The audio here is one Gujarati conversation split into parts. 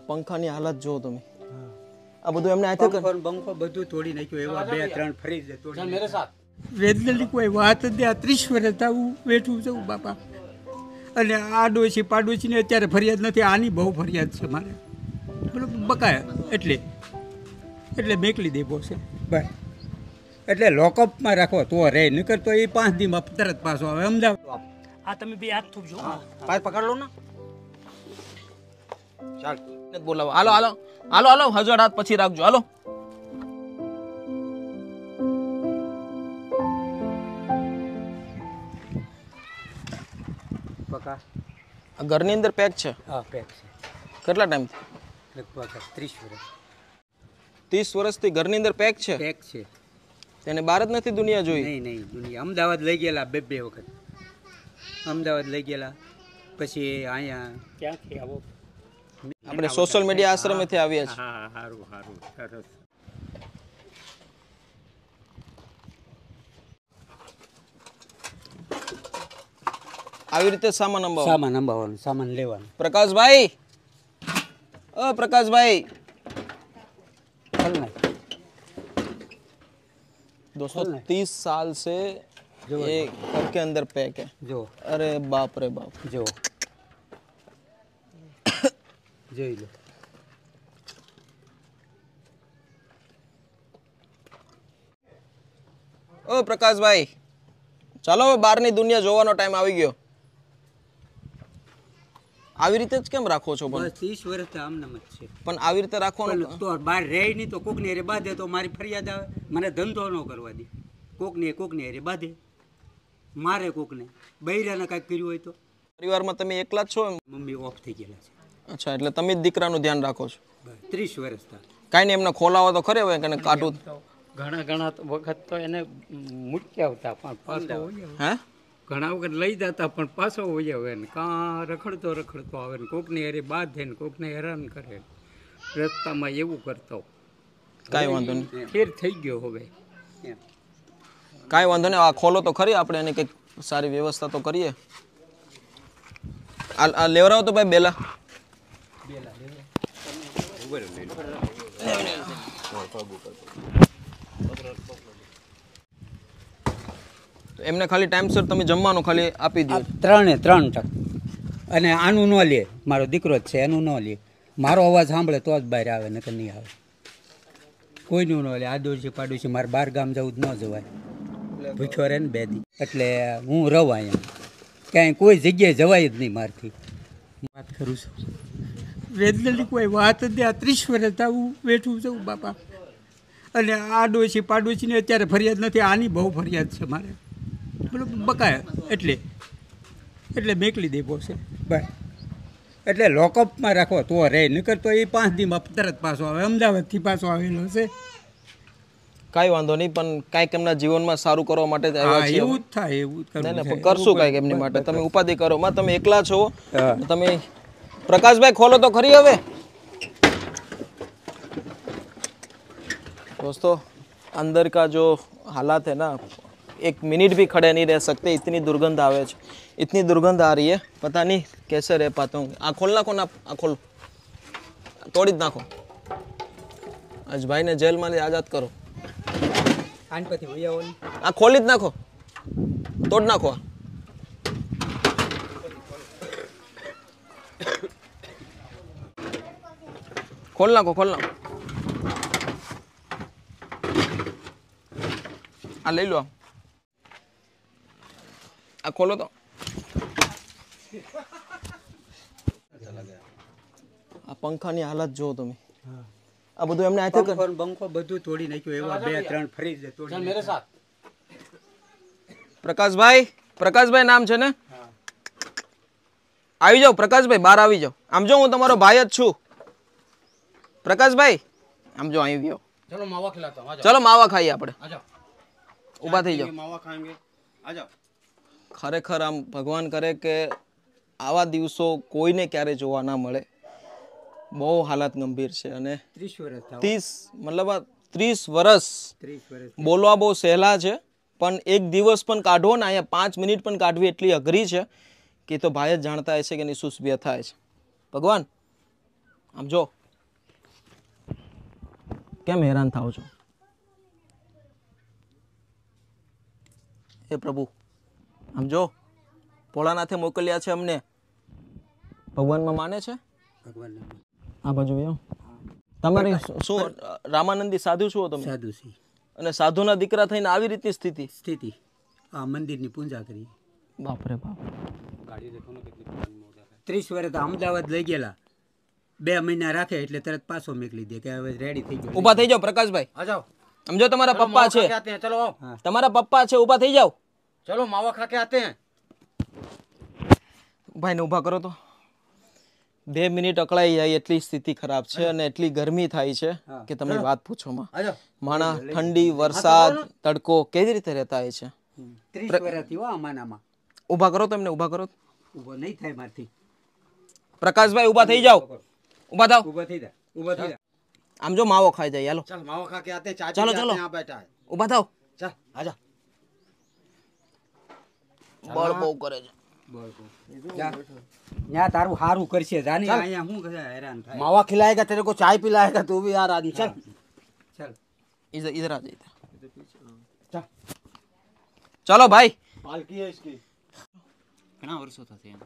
પંખાની હાલત જો તમે, આ બધું એમને આથે કર બંકો બધું તોડી નાખ્યું. એવા 2-3 ફ્રીજ તોડી मेरे साथ વેદનાની કોઈ વાત જ નહીં. આ 30 વર્ષ આવું બેઠું છું બાપા. અને આ ડોશી પાડોશીને અત્યારે ફરિયાદ નથી, આની બહુ ફરિયાદ છે મારે. બરાબર બકાયા એટલે મેકલી દેવો છે બસ. એટલે લોકઅપમાં રાખો તો રહે, નકર તો એ 5 દીમાં તરત પાછો આવે અમદાવાદ. આ તમે બે હાથ થૂકજો. પાય પકડ લો ને, ચાલ બોલાવો. હાલો હાલો હાલો હાલો, હજુ હાથ પછી રાખજો. હાલો બકા આ ઘરની અંદર પેક છે. હા પેક છે. કેટલા ટાઈમથી? લગભગ 30 વર્ષ. 30 વર્ષથી ઘરની અંદર પેક છે. પેક છે. તેને બહાર જ નથી દુનિયા જોઈ? નહીં દુનિયા. અમદાવાદ લઈ ગયેલા 2 વખત. અમદાવાદ લઈ ગયેલા, પછી અહીંયા ક્યાંથી આવો આપણે સોશિયલ મીડિયા આશ્રમેથી આવ્યા છીએ. હા સારું સરસ. આવી રીતે સામાન અંબાવવાનું, સામાન લેવાનું. પ્રકાશભાઈ, प्रकाशभाई दोस्तों 30 साल से ये घर के अंदर पैक है जो. अरे बाप रे बाप. जो જોઈ લો. ओ प्रकाशभाई, ચાલો બહારની દુનિયા જોવાનો ટાઈમ આવી ગયો. આવી રીતે જ કેમ રાખો છો? બસ 30 વર્ષથી આમનામ જ છે. પણ આવી રીતે રાખવાનું તો બહાર રહે નહીં તો કોકની હારે બાંધે તો મારી ફરિયાદ આવે. મને ધંધો ન કરવા દે. કોકની હારે બાંધે, મારે કોકને બૈરાને કાંઈક કર્યું હોય તો. પરિવારમાં તમે એકલા જ છો? મમ્મી ઓફ થઈ ગયેલા છે. અચ્છા, એટલે તમે જ દીકરાનું ધ્યાન રાખો છો? 30 વર્ષ થાય. કાંઈ નહીં, એમને ખોલાવો તો ખરે હોય કે કાઢું? ઘણા વખત તો એને મૂક્યા આવતા પણ પાછો હે ઘણા વખત લઈ જતા પણ પાછો હોય આવે ને કાં રખડતો આવે ને કોકની હારે બાંધે ને કોકને હેરાન કરે. રસ્તામાં એવું કરતો. કાંઈ વાંધો નહીં, ફેર થઈ ગયો હવે. કાંઈ વાંધો નહીં, આ ખોલો તો ખરી, આપણે એની કંઈક સારી વ્યવસ્થા તો કરીએ. આ લેવરાવો તો ભાઈ બેલા. એમને ખાલી ટાઈમસર તમે જમવાનું ખાલી આપી દો. 3 ટક. અને આનું ન લે, મારો દીકરો જ છે, એનું ન લે. મારો અવાજ સાંભળે તો જ બહાર આવે, નકર નહીં આવે. કોઈનું ન લે. આડોશી પાડોશી મારે 12 ગામ જવું જ ન જવાય. ભૂખ્યો રહે ને 2 દી. એટલે હું રહું અહીંયા, ક્યાંય કોઈ જગ્યાએ જવાય જ નહીં મારથી. વાત કરું છું, વેદનાની કોઈ વાત જ નહીં. આ 30 વર્ષ આવું બેઠું છું બાપા. અને આ ડોશી પાડોશીને અત્યારે ફરિયાદ નથી, આની બહુ ફરિયાદ છે મારે. બરાબર બકાયા એટલે મેકલી દેવો છે બસ. એટલે લોકઅપમાં રાખો તો રહે, નકર તો એ 5 દીમાં તરત પાછો આવે. અમદાવાદથી પાછો આવેલો છે. કાંઈ વાંધો નહીં, પણ કાંઈક એમના જીવનમાં સારું કરવા માટે જ આવ્યા છીએ. એવું જ થાય, એવું જ કરશું કાંઈક એમની માટે. તમે ઉપાધિ કરો માં, તમે એકલા છો. તમે પ્રકાશભાઈ ખોલો તો ખરી હવે. दोस्तों अंदर का जो हालात है ना, 1 मिनट भी खड़े नहीं रह सकते, इतनी दुर्गंध आवे है, इतनी दुर्गंध आ रही है, पता नहीं कैसे रह पाते होंगे. आ खोल नाखो ना, आ खोल, तोड़ी ज नाखो. आज भाई ने जेल में आजाद करो. आ खोली ज नाखो, तोड़ नाखो. खोल नाखो, खोल नाखो. आ ले लो, आ खोलो तो. आ पंखानी हालत जो તમે, આ બધું એમને આથે કર બંકો બધું તોડી નાખ્યું. એવા 2-3 ફ્રીજ તોડી. मेरे साथ પ્રકાશભાઈ નામ છે ને? આવી જાઓ પ્રકાશભાઈ, બહાર આવી જાઓ. આમ જો હું તમારો ભાઈ જ છું. પ્રકાશભાઈ આમ જો આવી ગયો. चलो मावा खिलाता हूं. ચલો માવા ખાઈએ આપણે. आ जाओ. ઊભા થઈ જાઓ. मावा खाएंगे. आ जाओ. ખરેખર આમ ભગવાન કરે કે આવા દિવસો કોઈને ક્યારે જોવા ના મળે. બહુ હાલત ગંભીર છે. અને 30 વર્ષ બોલવા બહુ સહેલા છે, પણ એક દિવસ પણ કાઢવો ને અહીંયા 5 મિનિટ પણ કાઢવી એટલી અઘરી છે કે તો ભાઈ જ જાણતા હશે કે એની શું વ્યથા છે. ભગવાન આમ આમ જો કેમ હેરાન થાવ છો? હે પ્રભુ, આમ જો ભોળાનાથે મોકલ્યા છે અમને. ભગવાનમાં માને છે? ભગવાન આ બાજુ એમ તમારી શું રામાનંદી સાધુ છો તમે? સાધુ છે. અને સાધુના દીકરા થઈને આવી રીતની સ્થિતિ આ મંદિરની પૂજા કરી. બાપરે બાપ. 30 વર્ષ અમદાવાદ લઈ ગયેલા, 2 મહિના રાખે એટલે તરત પાછો મોકલી દે કે હવે રેડી થઈ ગયો. ઊભા થઈ જાઓ પ્રકાશભાઈ. आ जाओ સમજો તમારા પપ્પા છે, आते हैं चलो आओ તમારા પપ્પા છે, ઊભા થઈ જાઓ. चलो मावा खा के आते हैं ભાઈને ઊભા કરો તો. 2 મિનિટ અકળાઈ જાય એટલી સ્થિતિ ખરાબ છે અને એટલી ગરમી થાય છે કે તમે વાત પૂછો માં. आ जाओ માણા ઠંડી, વરસાદ, તડકો કેવી રીતે રહેતા હોય છે. 30 વર્ષથી હો અમાનામાં. ઊભા કરો તો એમને, ઊભા કરો. ઊભો નહીં થાય મારથી. પ્રકાશભાઈ ઊભા થઈ જાઓ, ઊભા થાવ. ઊભો થઈ જા, ઊભો થઈ જા. આમ જો માવો ખાઈ જાય. હાલો चल मावा खा के आते हैं चाय चलो, पी के चलो। आते हैं, यहाँ बैठा है ઊભા થાવ. चल आ जा બળ બહુ કરે છે. જા. ન્યા તારું સારું કરશે જાની, અહીંયા હું હેરાન થાય. मावा खिलाएगा तेरे को चाय पिलाएगा तू भी यार आदमी चल ચાલ ઇધર આ જઈતા. चल ચલો ભાઈ. पालकी है इसकी ઘણા વર્ષો થશે એમ.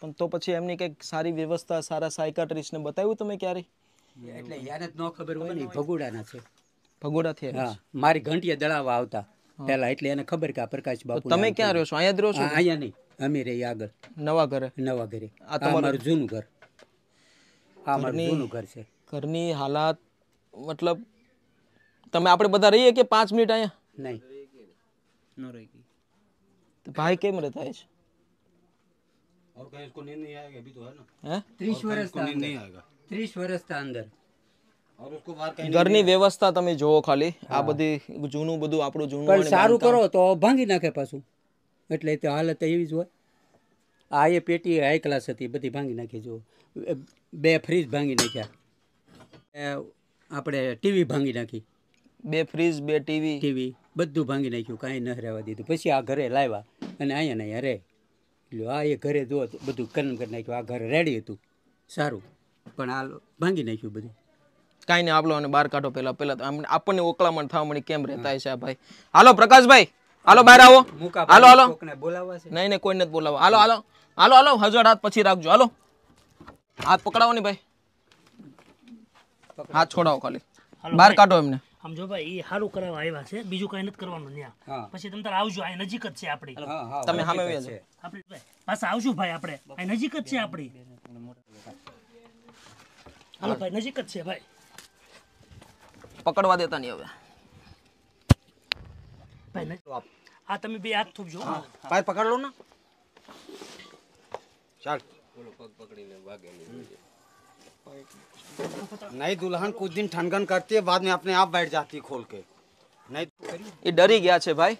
પણ તો પછી એમની કંઈક સારી વ્યવસ્થા, સારા સાયકાટ્રિસ્ટને બતાવ્યું તમે ક્યારે? એટલે યાને જ ન ખબર હોય ને, ભગોડાના છે. ભગોડાથી હા, મારી ઘંટીએ દળાવવા આવતા પેલા, એટલે એને ખબર કે આ પ્રકાશ બાપુ. તમે ક્યાં રહ્યો છો? અહીંયા જ રહ્યો છો? અહીંયા નહીં, અમે રહી આગળ નવા ઘરે? નવા ઘરે. આ આ મારું જૂનું ઘર, આ મારું ઘરની- જૂનું ઘર છે. ઘરની હાલાત મતલબ તમે આપણે બધા રહીએ કે 5 મિનિટ અહીંયા? નહીં ન રહી ગઈ. તો ભાઈ કેમ રહેતા છે? और कहीं इसको नींद नहीं आएगा अभी तो है ना હે 30 વર્ષ नींद नहीं आएगा 30 વર્ષ અંદર. और उसको बाहर कहीं ઘરની વ્યવસ્થા તમે જોવો ખાલી. આ બધી જૂનું બધું આપણું જૂનું પણ અને સારું બાંધકામ. કરો તો ભાંગી નાખે પાછું, એટલે તે હાલત એવી જ હોય. આ એ પેટી હાઈ ક્લાસ હતી, બધી ભાંગી નાખી. જો 2 ફ્રીજ ભાંગી નાખ્યા, આપણે ટીવી ભાંગી નાખી, 2 ફ્રીજ, 2 ટીવી. ટીવી બધું ભાંગી નાખ્યું, કાંઈ ન રહેવા દીધું. પછી આ ઘરે લાવ્યા અને અહીંયા ને અહીંયા રહે. એટલે આ એ ઘરે જો બધું કર્મ કરી નાખ્યું. આ ઘર રેડી હતું સારું, પણ આ ભાંગી નાખ્યું બધું. કાંઈ નહીં, આપલો અને બહાર કાઢો. પેલા પેલા તો આપણને ઓકળામણ થવા મળી કેમ રહેતા છે આ ભાઈ. હાલો પ્રકાશભાઈ, હાલો બહાર આવો. મૂકા હાલો હાલો. કોકને બોલાવવા છે. નહીં નહીં, કોઈને નથી બોલાવો. હાલો હાલો હાલો હાલો. હજર હાથ પછી રાખજો. હાલો હાથ પકડાવો ને ભાઈ, હાથ છોડાવો ખાલી. બહાર કાઢો એમને. આમ જો ભાઈ એ સારું કરાવવા આવ્યા છે, બીજું કઈ નથી કરવાનું હા. ત્યાં. પછી તમે તાર આવજો, અહીં નજીક જ છે આપણી. હા હા તમે સામે હકીકત વહી છે. આપણે ભાઈ પાછા આવશું ભાઈ, આપણે અહીં નજીક જ છે આપણી. હાલો ભાઈ, નજીક જ છે ભાઈ. પકડવા દેતા નહીં હવે. ભાઈ આ તમે બે હાથ થોપજો. पैर पकड़ लो ना चल नहीं दुल्हन कुछ दिन ठनगन करती है, बाद में अपने आप बैठ जाती है खोल के नहीं એ ડરી ગયા છે ભાઈ.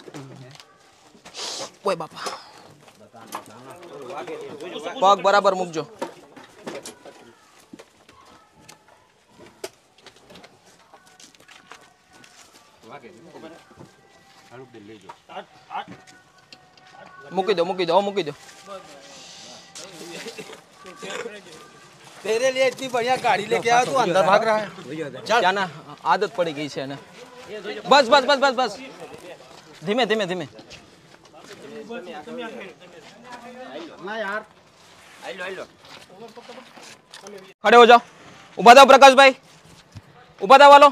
ઓય બાપા, પગ બરાબર મૂકજો. મૂકી દો મૂકી દો, હવે મૂકી દો. तेरे लिए इतनी बढ़िया गाड़ी लेके आया तू अंदर भाग रहा है ત્યાં ના આદત પડી ગઈ છે એને. બસ બસ બસ બસ બસ, ધીમે ધીમે ધીમે. ना यार ખડે હો જાઓ. ઊભા થાવ પ્રકાશભાઈ, ઊભા થાવ. હાલો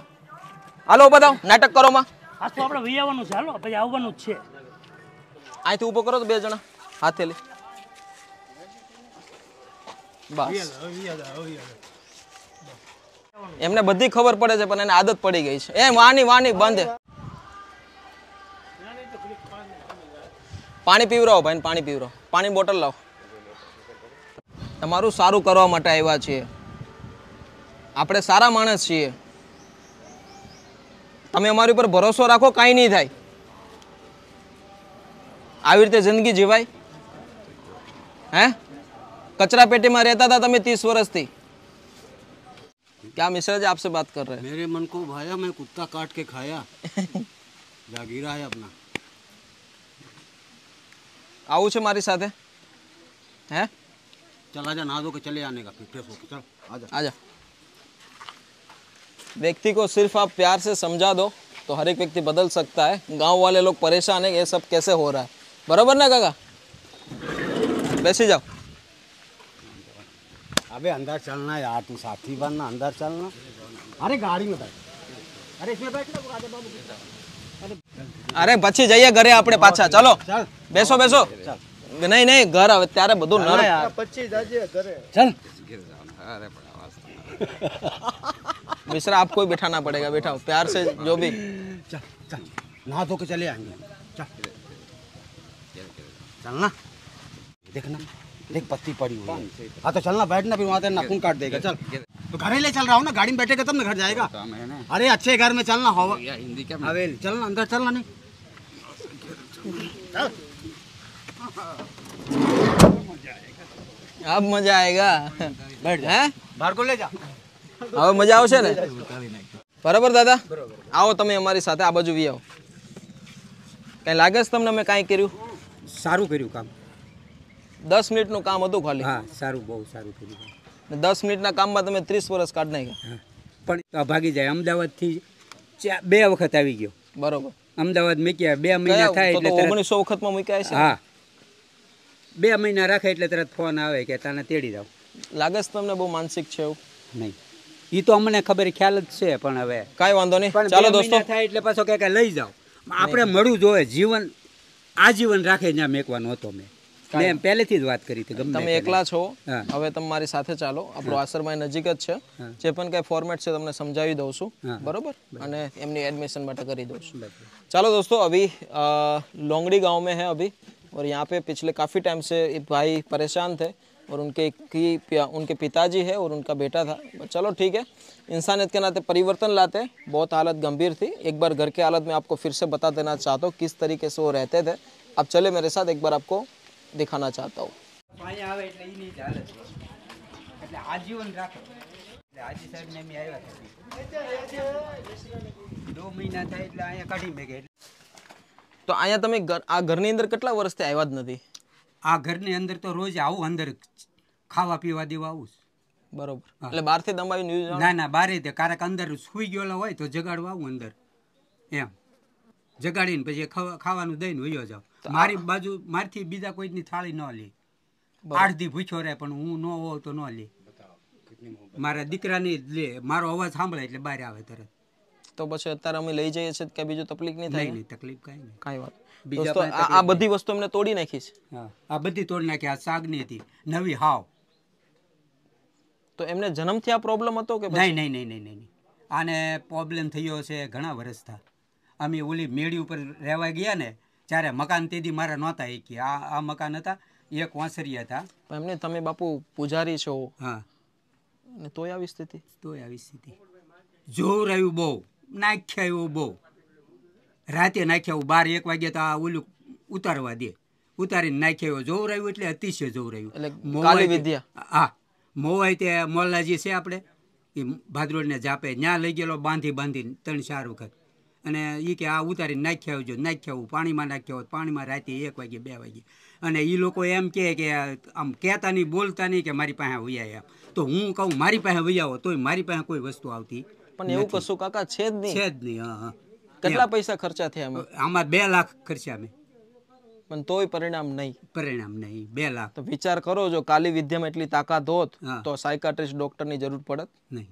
હાલો, ઊભા થાવ. નાટક કરો માં. આ તો આપણે વહી આવવાનું છે. હાલો પછી આવવાનું જ છે. અહીંથી ઊભો કરો તો 2 જણા હાથે લે. બસ. એમને બધી ખબર પડે છે પણ એને આદત પડી ગઈ છે. એ વાની વાની બંધ. પાણી પીવરાવો ભાઈ, પાણી પીવરાવો. પાણી બોટલ લાવો. તમારું સારું કરવા માટે આવ્યા છીએ. આપણે સારા માણસ છીએ. તમે અમારી ઉપર ભરોસો રાખો, કાંઈ નહીં થાય. આવી રીતે જિંદગી જીવાય? હે? कचरा पेटी में रहता था તમે 30 વર્ષથી. क्या मिश्रा जी आपसे बात कर रहे हैं? मेरे मन को भाया, मैं कुत्ता काट के खाया जागीरा है अपना. આવું છે મારી સાથે? હે? चल आजा, नहा धो के चले आने का, फिर फ्रेश होके चल आजा। आजा। व्यक्ति को सिर्फ आप प्यार से समझा दो तो हर एक व्यक्ति बदल सकता है। गांव वाले लोग परेशान है, ये सब कैसे हो रहा है, बराबर ना काका? बैसी जाओ। अबे अंदर चलना यार, तू साथी बनना, अंदर चलना। अरे गाड़ी में बैठ, अरे इसमें बैठ ना राजा बाबू। अरे પછી જઈએ ઘરે આપણે પાછા, ચલો चल બેસો બેસો। નહીં નહીં, ઘર આવે ત્યારે બધું નર चल मिश्रा आपको ही बैठाना पड़ेगा, बैठाओ प्यार से जो भी। चल चल, नहा धो के चले आएंगे। चल चलना, देखना देख पत्ती पड़ी हुई है। हाँ तो चलना, बैठना, फिर वहाँ से नाखून काट देगा। चल तो घर ही ले चल रहा हूँ ना, गाड़ी में बैठेगा तब ना घर जाएगा। अरे अच्छे घर में चलना, हवा हिंदी क्या हवेली, चलना अंदर, चलना नहीं। अब मजा आएगा। बैठ जा, हैं? बाहर को ले जा। હવે મજા આવશે ને? બરાબર દાદા, આવો તમે અમારી સાથે આ બાજુ વી આવો। કઈ લાગે છે તમને મેં કાંઈ કર્યું? સારું કર્યું કામ, 10 મિનિટનું કામ હતું ખાલી, હા સારું, બહુ સારું કર્યું. ને 10 મિનિટના કામમાં તમે 30 વર્ષ કાઢી નાખ્યા। હા પણ ભાગી જાય. અમદાવાદથી 2 વખત આવી ગયો. બરોબર, અમદાવાદ મૂક્યા 2 મહિના થાય તો એટલે તરત, 1900 વખતમાં મૂક્યા હશે ને? હા 2 મહિના રાખે એટલે તરત ફોન આવે કે તાને તેડી જાવ. લાગે છે તમને બહુ માનસિક છે એવું? નહીં, એ તો અમને ખબર, ખ્યાલ જ છે, પણ હવે કાંઈ વાંધો નહીં, પણ ચાલો 2 દોસ્તો। મહિના થાય એટલે પાછો કે લઈ જાઓ. આપણે મળવું જોઈએ, જીવન આજીવન રાખે ત્યાં મેકવાનો હતો. મેં પહેલેથી જ વાત કરી હતી. ગમે તમે એકલા છો, હા. હવે તમે મારી સાથે ચાલો, આપણો આશ્રમ અહીં નજીક જ છે। જે પણ કઈ ફોર્મેટ છે તમને સમજાવી દઉં છું, બરોબર, અને એમની एडमिशन માટે કરી दऊं છું। चलो दोस्तों, अभी लोंगड़ी गांव में है अभी, और यहाँ पे पिछले काफ़ी टाइम से एक भाई परेशान थे, और उनके पिताजी है और उनका बेटा था। चलो ठीक है, इंसानियत के नाते परिवर्तन लाते। बहुत हालत गंभीर थी। एक बार घर की हालत में आपको फिर से बता देना चाहता हूँ किस तरीके से वो रहते थे। अब चले मेरे साथ, एक बार आपको दिखाना चाहता हूँ। અહીંયા આવે એટલે એની જ હાલત છે. એટલે આજીવન રાખો. એટલે હાજી સાહેબને એમ આવ્યા હતા. 2 મહિના થાય એટલે અહીંયા કાઢી મેકે. તો અહીંયા તમે આ ઘરની અંદર કેટલા વર્ષથી આવ્યા જ નથી? આ ઘરની અંદર તો રોજ આવું, અંદર ખાવા પીવા દેવા આવું. બરોબર, એટલે બહારથી દમાવી ન્યૂઝ? ના ના, બારે તે કારક અંદર સુઈ ગયેલો હોય તો જગાડવા આવું અંદર, એમ જગાડીને પછી ખાવાનું દઈને વયો જાવ. મારી બાજુ મારથી બીજા કોઈની થાળી ન લે. આડધી ભૂખ્યો રહે, પણ હું ન હોઉં તો ન લે. મારા દીકરાની લે, મારો અવાજ સાંભળે એટલે બહાર આવે તરત. તો પછી અત્યારે અમે લઈ જઈએ છીએ, કે બીજું તકલીફ નહીં થાય? નહીં તકલીફ કાંઈ નહીં. કાંઈ વાત બીજા દોસ્તો, આ બધી વસ્તુ એમને તોડી નાખી છે। હા, આ બધી તોડી નાખી. આ શાકની હતી નવી હાવ. તો એમને જન્મથી આ પ્રોબ્લેમ હતો કે નહીં નહીં નહીં નહીં નહીં, આને પ્રોબ્લેમ થયો છે ઘણા વર્ષ થયા. અમે ઓલી મેળી ઉપર રહેવા ગયા ને, ત્યારે મકાન તેથી મારા નહોતા એક, આ મકાન હતા, એક વાંસરી હતા. એમને તમે બાપુ પૂજારી છો, હા, ને તોય આવી સ્થિતિ? તોય આવી સ્થિતિ. જોર આવ્યું બહુ, નાખ્યા આવ્યું બહુ, રાતે નાખ્યા 12-1 વાગ્યા તો આ ઓલું ઉતારવા દે, ઉતારીને નાખ્યા આવ્યો. જોર આવ્યું એટલે અતિશય જોર આવ્યું. એટલે કાલી વિદ્યા? હા, મોવાય તે મોલ્લાજી છે આપણે, એ ભાદરોડને જાપે, ત્યાં લઈ ગયેલો બાંધીને 3-4 વખત. અને એ કે આ ઉતારીને નાખ્યા આવજો, નાખ્યા આવું, પાણીમાં નાખ્યા હોત, પાણીમાં રાતે 1 વાગે 2 વાગે. અને એ લોકો એમ કે આમ કહેતા નહીં, બોલતા નહીં કે મારી પાસે વૈયા. તો હું કહું મારી પાસે વૈયાવો, તોય મારી પાસે કોઈ વસ્તુ આવતી પણ એવું કશું કાકા છે જ નહીં? છે જ નહીં. હા, કેટલા પૈસા ખર્ચા થયા આમાં? આમાં 2 લાખ ખર્ચા મેં, પણ તોય પરિણામ નહીં? પરિણામ નહીં. 2 લાખ. તો વિચાર કરો, જો કાલી વિદ્યામાં એટલી તાકાત હોત હા. તો સાયકાટ્રિસ્ટ ડોક્ટરની જરૂર પડત નહીં.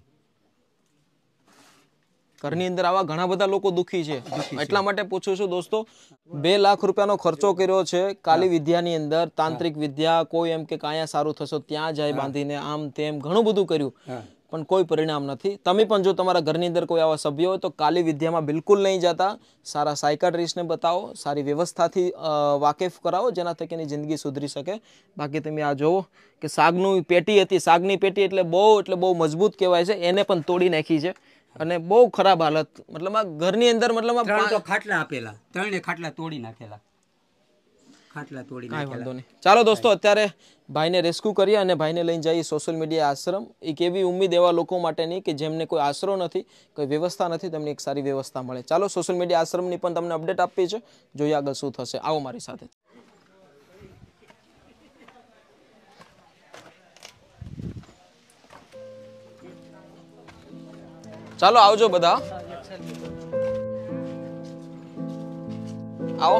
ઘરની અંદર આવા ઘણા બધા લોકો દુખી છે, એટલા માટે પૂછું છું દોસ્તો। 2 લાખ રૂપિયાનો ખર્ચો કર્યો છે કાલી વિદ્યાની અંદર, તાંત્રિક વિદ્યા, કોઈ એમ કે કાયા સારું થશે ત્યાં જાય બાંધીને, આમ તેમ ઘણું બધું કર્યું, પણ કોઈ પરિણામ નથી। તમે પણ જો તમારા ઘરની અંદર કોઈ આવા સભ્ય હોય તો કાલી વિદ્યામાં બિલકુલ નહીં જતા, સારા સાયકાટ્રિસ્ટને બતાવો, સારી વ્યવસ્થાથી વાકેફ કરાવો, જેના થકી એની જિંદગી સુધરી શકે। બાકી તમે આ જોવો કે શાકની પેટી હતી, શાકની પેટી એટલે બહુ મજબૂત કહેવાય છે, એને પણ તોડી નાખી છે, અને બહુ ખરાબ હાલત। મતલબ આ ઘરની અંદર મતલબ 3 તો ખાટલા આપેલા, 3 ખાટલા તોડી નાખેલા, ખાટલા તોડી કાંઈ વાંધો નાખેલા. નહીં। ચાલો દોસ્તો, અત્યારે ભાઈને રેસ્ક્યુ કરીએ અને ભાઈને લઈને જઈએ સોશિયલ મીડિયા આશ્રમ। એક એવી ઉમ્મીદ એવા લોકો માટેની કે જેમને કોઈ આશરો નથી, કોઈ વ્યવસ્થા નથી, તેમને એક સારી વ્યવસ્થા મળે। ચાલો સોશિયલ મીડિયા આશ્રમની પણ તમને અપડેટ આપવી છે, જોઈએ આગળ શું થશે, આવો મારી સાથે। ચાલો આવજો બધા આવો